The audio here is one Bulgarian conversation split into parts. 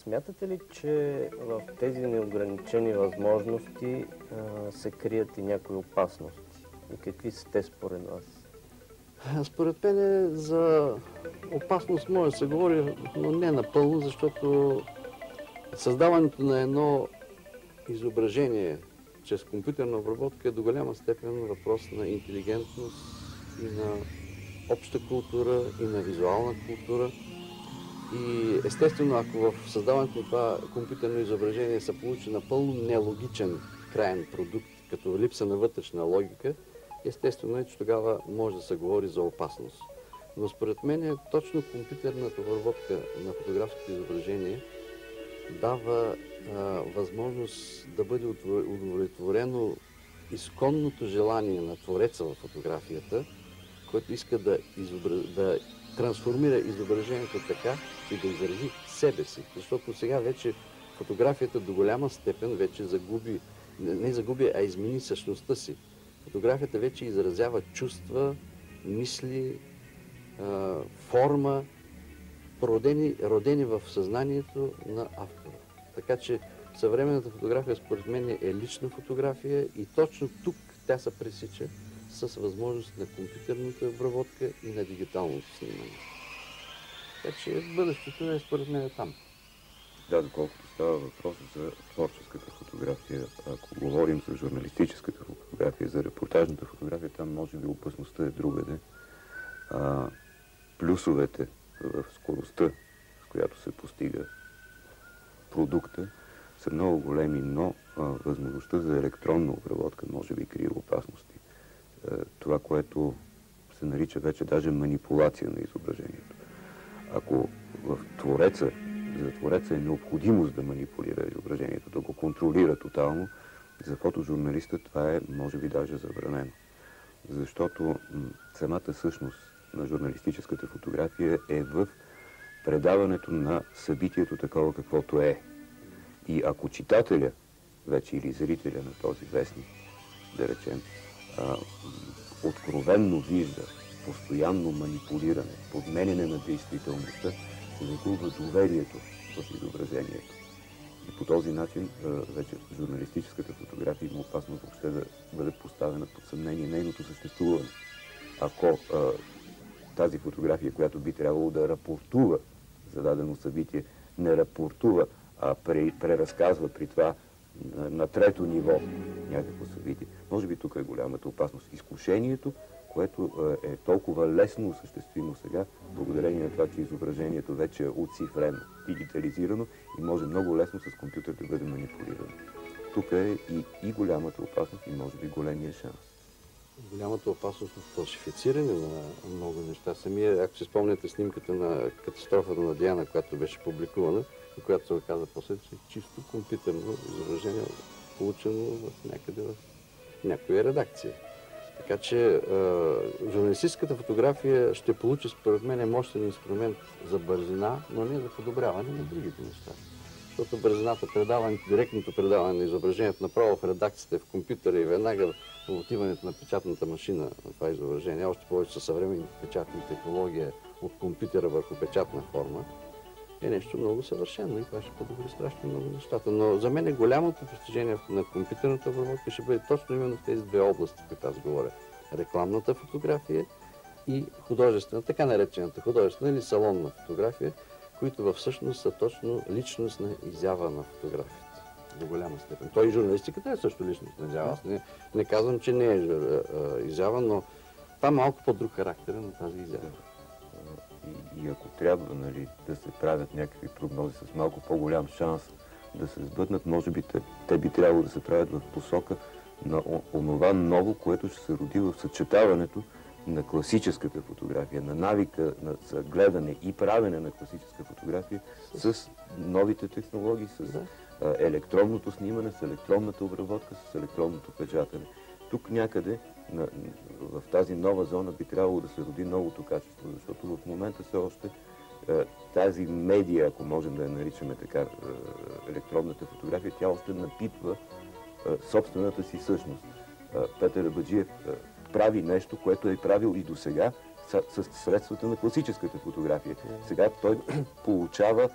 Смятате ли, че в тези неограничени възможности се крият и някои опасности? И какви са те според вас? Според мен за опасност може да се говори, но не напълно, защото създаването на едно изображение чрез компютърна обработка е до голяма степен въпрос на интелигентност и на обща култура, и на визуална култура. И естествено, ако в създаването на това компютърно изображение се получи напълно нелогичен краен продукт, като липса на вътрешна логика, естествено е, че тогава може да се говори за опасност. Но според мен точно компютърната обработка на фотографското изображение дава възможност да бъде удовлетворено изконното желание на твореца в фотографията, който иска да трансформира изображението така, че да изрази себе си. Защото сега вече фотографията до голяма степен вече загуби, не загуби, а измени същността си. Фотографията вече изразява чувства, мисли, форма, родени в съзнанието на автора. Така че съвременната фотография според мен е лична фотография и точно тук тя се пресича с възможност на компютърната обработка и на дигиталното снимане. Така че бъдещето е според мен там. Да, доколкото става въпрос за творческата фотография, ако говорим за журналистическата фотография, за репортажната фотография, там може би опасността е другаде. Плюсовете в скоростта, с която се постига продукта, са много големи, но възможността за електронна обработка може би крие опасности. Това, което се нарича вече даже манипулация на изображението. Ако за твореца е необходимост да манипулира изображението, да го контролира тотално, за фотожурналиста това е, може би, даже забранено. Защото самата същност на журналистическата фотография е в предаването на събитието такова каквото е. И ако читателя, вече или зрителя на този вестник, да речем, откровенно вижда постоянно манипулиране, подменяне на действителността, се загубва доверието в изображението. И по този начин вече журналистическата фотография има опасност въобще да бъде поставена под съмнение нейното съществуване. Ако тази фотография, която би трябвало да рапортува за дадено събитие, не рапортува, а преразказва при това на трето ниво някакво събитие. Може би тук е голямата опасност. Изкушението, което е толкова лесно осъществимо сега, благодарение на това, че изображението вече е оцифрено, дигитализирано и може много лесно с компютър да бъде манипулирано. Тук е и голямата опасност, и може би големия шанс. Голямата опасност от фалшифициране на много неща. Самия, ако си спомняте снимката на катастрофата на Диана, която беше публикувана, и която се оказа после, че чисто компютърно изображение, получено някъде в някоя редакция. Така че журналистическата фотография ще получи, според мен, мощен инструмент за бързина, но не за подобряване на другите неща. Защото бързината, директното предаване на изображението направо в редакцията, в компютъра и веднага в отиването на печатната машина на това изображение, още повече със съвременните печатни технологии от компютъра върху печатна форма, е нещо много съвършено и това ще подобри страшно много нещата. Но за мен голямото постижение на компютърната обработка ще бъде точно именно в тези две области, които аз говоря. Рекламната фотография и художествена, така наречената художествена или салонна фотография, които всъщност са точно личностна изява на фотографията. До голяма степен. Той и журналистиката е също личностна изява. Аз не казвам, че не е изява, но това е малко по-друг характер на тази изява. И ако трябва, нали, да се правят някакви прогнози с малко по-голям шанс да се сбъднат, може би те би трябвало да се правят в посока на онова ново, което ще се роди в съчетаването на класическата фотография, на навика за гледане и правене на класическа фотография с новите технологии, с електронното снимане, с електронната обработка, с електронното печатане. Тук някъде в тази нова зона би трябвало да се роди новото качество, защото в момента все още тази медия, ако можем да я наричаме така, електронната фотография, тя още напипва собствената си същност. Петър Абаджиев прави нещо, което е правил и досега с средствата на класическата фотография. Сега той получава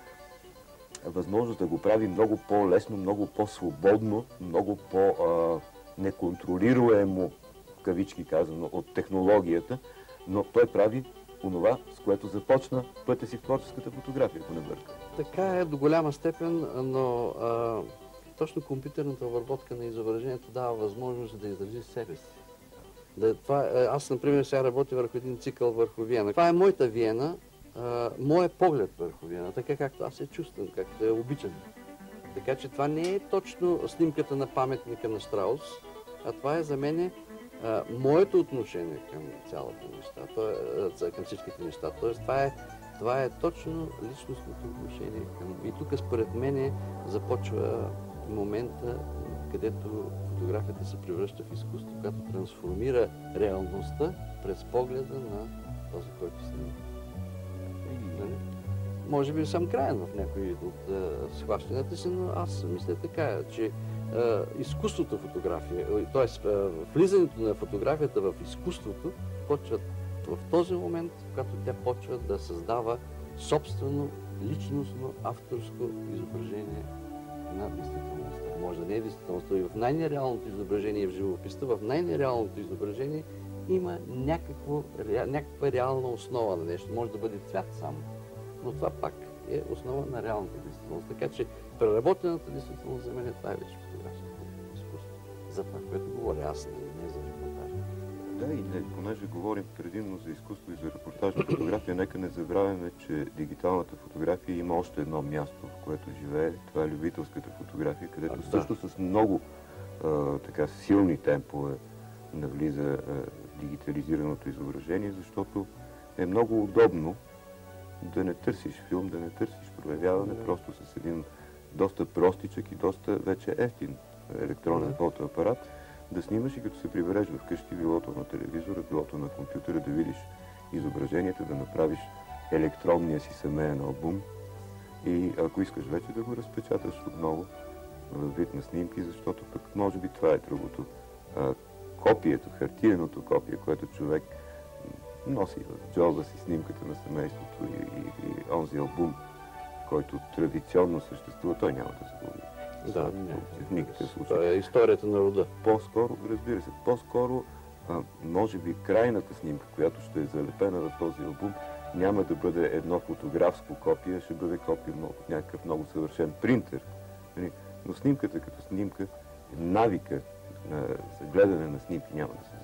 възможност да го прави много по-лесно, много по-свободно, много по-неконтролируемо, в кавички казано, от технологията, но той прави онова, с което започна пътя си в творческата фотография, ако не бърка. Така е до голяма степен, но точно компютърната обработка на изображението дава възможност да изрази себе си. Аз, например, сега работя върху един цикъл върху Виена. Това е моята Виена, моят поглед върху Виена, така както аз се чувствам, както я обичам. Така че това не е точно снимката на паметника на Штраус, а това е за мен моето отношение към цялата неща, към всичките неща. Тоест, това е точно личностното отношение към... И тук според мен започва момента, където фотографията се превръща в изкуство, когато трансформира реалността през погледа на този, който снима. Може би съм краен в някои от схващанията си, но аз мисля така, че изкуството фотография, т.е. влизането на фотографията в изкуството, почва в този момент, когато тя почва да създава собствено, личностно, авторско изображение на действителността. Може да не е действителността, и в най-нереалното изображение в живописта, в най-нереалното изображение има някаква реална основа на нещо. Може да бъде цвят само, но това пак е основа на реалната действителност. Така че преработената действителност за мен това е вече фотографското изкуство. За това, което говоря аз, не за репортажа. Да, и понеже говорим предимно за изкуство и за репортажна фотография, нека не забравяме, че дигиталната фотография има още едно място, в което живее. Това е любителската фотография, където също с много така силни темпове навлиза дигитализираното изображение, защото е много удобно да не търсиш филм, да не търсиш проявяване, просто с един доста простичък и доста вече ефтин електронен фотоапарат, да снимаш и като се прибереш вкъщи, билото на телевизора, билото на компютъра, да видиш изображенията, да направиш електронния си семейен албум и ако искаш вече да го разпечаташ отново в вид на снимки, защото пък може би това е другото. Копието, хартиеното копие, което човек носи в джоба си, снимката на семейството и онзи албум, който традиционно съществува, той няма да се бъде. Да, в никакъв случай. Това е историята на рода. По-скоро, разбира се, по-скоро, може би крайната снимка, която ще е залепена в този албум, няма да бъде едно фотографско копие, ще бъде копие от някакъв много съвършен принтер. Но снимката като снимка, навика за гледане на снимки няма да се